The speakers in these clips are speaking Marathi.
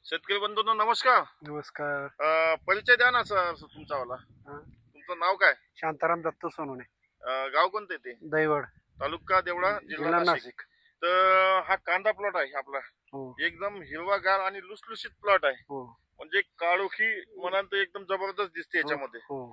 शेतकरी बंधूंनो नमस्कार. नमस्कार. परिचय द्या ना सर तुमचा वाला. हा. तुमचं नाव काय? शांताराम दत्तू सोनवणे, गाव कोणते ते? दैवड, तालुका देवळा, जिल्हा जिल्हा नाशिक. नाशिक. तर हा कांदा प्लॉट आहे आपला. हो एकदम हिरवागार आणि लुसलुशीत प्लॉट आहे. हो म्हणजे काळोखी म्हणाल तर एकदम जबरदस्त दिसते हो याच्यामध्ये. हो.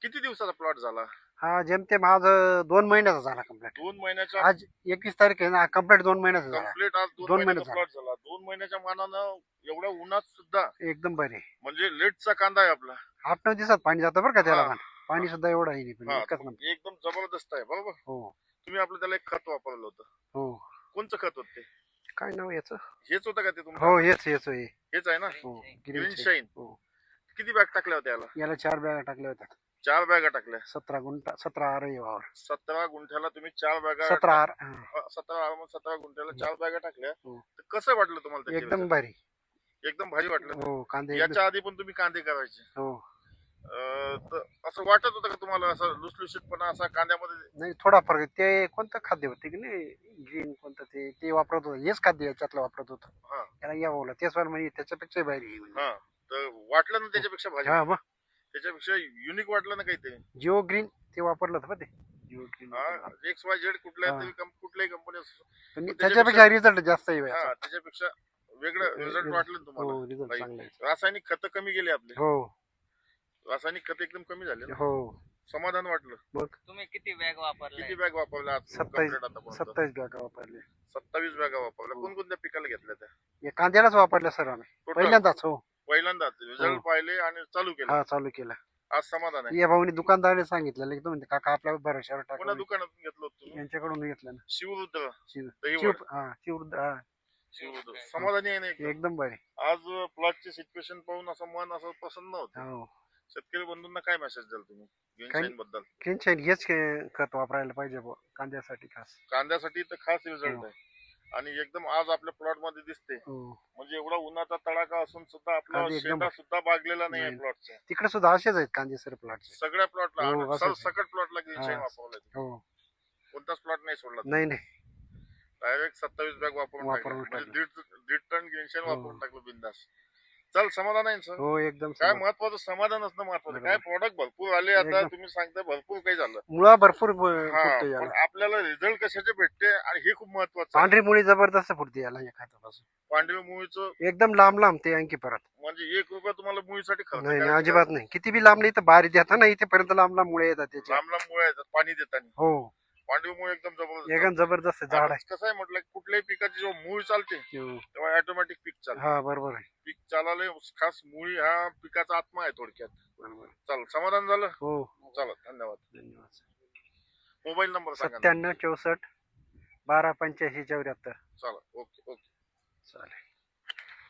किती दिवसाचा प्लॉट झाला? हा जेमतेम आज 2 महिन्याचा झाला कम्प्लीट. 2 महिन्याच्या. आज 21 तारीख आहे ना, कम्प्लीट 2 महिन्याचा झाला. कम्प्लीट आज 2 2 महिन्याचा महिन्याचा प्लॉट झाला. 2 महिन्याच्या मानानं एवढ्या उन्हात सुद्धा एकदम बरे. म्हणजे लेटचा कांदा आहे आपला. 8-9 दिवसात पाणी जातं बरं का त्याला. हा. पण पाणी सुद्धा एवढं आहे नाही, पण हा, एकच नंबर. एकदम जबरदस्त आहे बरोबर. हो तुम्ही आपलं त्याला एक खत वापरलं होतं. हो. कोणचं खत होतं ते? काय नाव याचं? हेच होतं का ते तुमचं? हो हेच हेच आहे. हेच आहे ना? हो ग्रीन ग्रीन शाईन. हो. किती बॅग टाकल्या होत्या याला? याला 4 बॅगा टाकल्या होत्या. 4 बॅगा टाकल्या. 17 गुंठा 17 आर आहे वावर. 17 गुंठ्याला तुम्ही 4 बॅगा. 17 आर. 17 गुंठ्याला 4 बॅगा टाकल्या. हो. तर कसं वाटलं तुम्हाला त्याचे एकदम result? भारी. एकदम भारी वाटलं. हो कांदे याच्या आधी पण तुम्ही कांदे करायचे. हो. तर असं वाटत होतं का तुम्हाला असं लुसलुशीतपणा असा कांद्यामध्ये? नाही थोडा फरक आहे. ते कोणतं खाद्य होते की नाही, ग्रीन कोणतं ते वापरत होतं. हेच खाद्य याच्यातलं वापरत होतं. हा त्याला या बोला तेच वाला म्हणजे त्याच्यापेक्षा भारी आहे म्हणजे. हा. तर वाटलं ना त्याच्यापेक्षा भारी? हा मग त्याच्यापेक्षा युनिक वाटलं ना काहीतरी? जिओ ग्रीन ते वापरलं होतं बा ते. जिओ ग्रीन हा, XYZ कुठल्याही कंपनी असो. पण त्याच्यापेक्षा रिझल्ट जास्त आहे हा, याचा. त्याच्यापेक्षा वेगळं रिझल्ट वाटलं ना हो तुम्हाला? रिझल्ट नाही. चांगला आहे. रासायनिक खत कमी गेले आपले. हो रासायनिक खत एकदम कमी झाले ना? हो. समाधान वाटलं. मग तुम्ही किती बॅग वापरलाय? किती बॅग वापरल्या आज 27 complete आतापर्यंत? 27 बॅगा वापरले. 27 बॅगा वापरल्या. हो. कोणकोणत्या पिकाला घेतल्या त्या? हे कांद्यालाच वापरल्या सर आम्ही Total? पहिल्यांदाच. हो पहिल्यांदाच रिझल्ट पाहिले आणि चालू केलं. हा चालू केला. आज समाधान आहे. या भाऊनी दुकानदाराने सांगितलेलं एकदम म्हणजे काका आपल्या भरोशावर कोणा टाका. दुकानातून घेतलं होतं तुम्ही? यांच्याकडून घेतलं ना. शिवरुद्र शिव दहीवड. हा शिवृद्ध हा शिवरुद्र समाधानी आहे ना एकदम? एकदम भारी. आज प्लॉटची सिच्युएशन पाहून असं मन असं प्रसन्न होतं. हो शेतकरी बंधूंना काय मेसेज द्याल तुम्ही ग्रीन काय- शाईन बद्दल? टेन्शन हेच खत वापरायला पाहिजे बुवा, कांद्यासाठी खास. कांद्यासाठी तर खास रिझल्ट हो. आहे. आणि एकदम आज आपल्या प्लॉट मध्ये दिसते. हो म्हणजे एवढा उन्हाचा तडाखा असून सुद्धा आपला कांदे एकदम- शेंडा सुद्धा बागलेला नाही आहे नाही. प्लॉटचा. तिकडे सुद्धा असेच आहेत कांदे सर प्लॉटचे. सगळ्या प्लॉटला हो, आणि असंच आहे. सकट प्लॉटला ग्रीन शाईन हा. वापरलंय. हो कोणताच प्लॉट नाही सोडला. नाही नाही डायरेक्ट 27 बॅग वापरून टाकलं. वापरून म्हणजे दीड टन ग्रीन शाईन हो. वापरून टाकलं बिंदास. चल समाधान आहे सर? हो एकदम काय समाधान. महत्वाचं समाधान असणं महत्वाचं. बरोबर. काय प्रोडक्ट भरपूर आले आता एकदम. तुम्ही सांगता भरपूर काही झालं. मुळा भरपूर हा, फुटते पण याला. आपल्याला रिझल्ट कशाचे भेटते आणि हे खूप महत्वाचं आहे. पांढरी मुळी जबरदस्त फुटते याला या खतापासून. पांढरी मुळीचं एकदम लांब लांब ते आणखी परत. म्हणजे 1 रुपया तुम्हाला मुळीसाठी खर्च नाही नाही करायचा अजिबात नाही. किती बी लांब नाही तर बारी देता ना इथेपर्यंत लांब लांब मुळे येतात त्याचे. लांब लांब मुळे येतात पाणी देताना. हो पांढरी मुळे एकदम जबरदस्त. एकदम जबरदस्त झाड आणि कसं आहे म्हटलं कुठल्याही पिकाची जेव्हा मूळ चालते आहे. तेव्हा ऑटोमॅटिक पीक चालते. हा बरोबर आहे. पीक चालायला खास मुळी हा पिकाचा आत्मा आहे थोडक्यात. बरोबर. चल समाधान झालं. हो चला धन्यवाद. धन्यवाद. मोबाईल नंबर सांगा. 97 64 12 85 74. चला ओके ओके. चालेल.